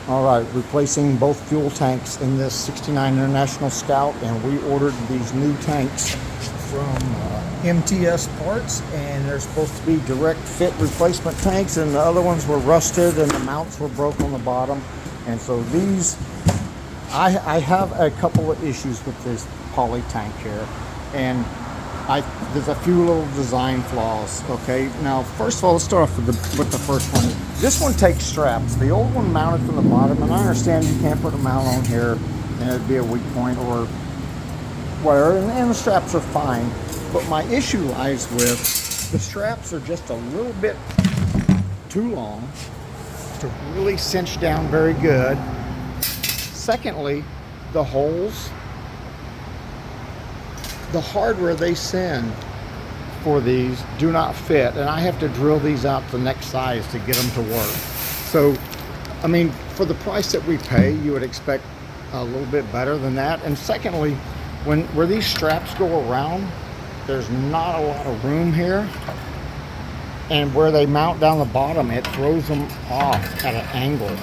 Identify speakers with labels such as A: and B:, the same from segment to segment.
A: All right, replacing both fuel tanks in this 69 International Scout, and we ordered these new tanks from MTS Parts, and they're supposed to be direct fit replacement tanks, and the other ones were rusted and the mounts were broke on the bottom. And so these, I have a couple of issues with this poly tank here, and there's a few little design flaws. Okay, now first of all, let's start off with the first one. This one takes straps. The old one mounted from the bottom, and I understand you can't put a mount on here and it'd be a weak point or whatever, and the straps are fine. But my issue lies with the straps are just a little bit too long to really cinch down very good. Secondly, the holes, the hardware they send for these do not fit, and I have to drill these out the next size to get them to work. So, I mean, for the price that we pay, you would expect a little bit better than that. And secondly, where these straps go around, there's not a lot of room here, and where they mount down the bottom, it throws them off at an angle.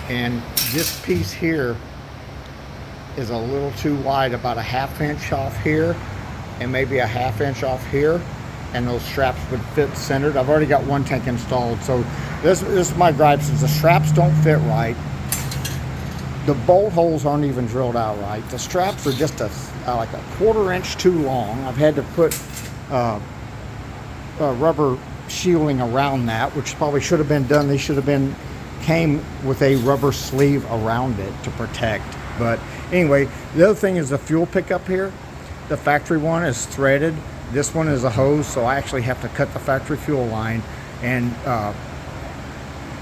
A: And this piece here is a little too wide, about a ½ inch off here and maybe a ½ inch off here, and those straps would fit centered. I've already got one tank installed, so this is my gripes, is the straps don't fit right. The bolt holes aren't even drilled out right. The straps are just like a ½ inch too long. I've had to put rubber shielding around that, which probably should have been done. They should have came with a rubber sleeve around it to protect. But anyway, the other thing is the fuel pickup here. The factory one is threaded. This one is a hose, so I actually have to cut the factory fuel line and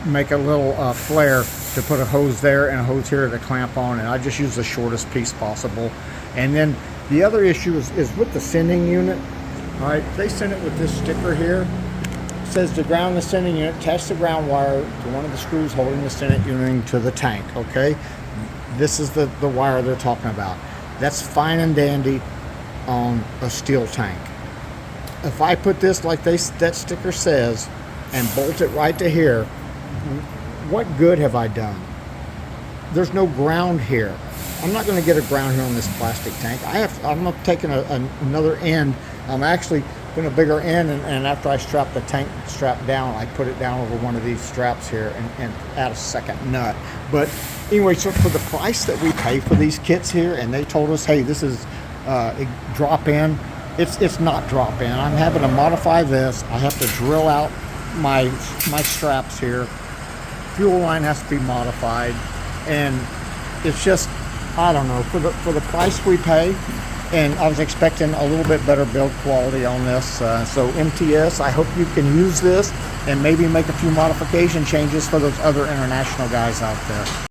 A: make a little flare to put a hose there and a hose here to clamp on, and I just use the shortest piece possible. And then the other issue is with the sending unit. All right, they send it with this sticker here. It says to ground the sending unit, attach the ground wire to one of the screws holding the sending unit to the tank. Okay, this is the wire they're talking about. That's fine and dandy on a steel tank. If I put this like that sticker says and bolt it right to here, what good have I done? There's no ground here. I'm not going to get a ground here on this plastic tank. I'm not taking another end. I'm actually putting a bigger end, and after I strap the tank strap down, I put it down over one of these straps here and add a second nut. But anyway, so for the price that we pay for these kits here, and they told us, hey, this is drop in. It's not drop in. I'm having to modify this. I have to drill out my straps here. Fuel line has to be modified, and it's just, I don't know, for the price we pay, and I was expecting a little bit better build quality on this. So MTS, I hope you can use this and maybe make a few modification changes for those other international guys out there.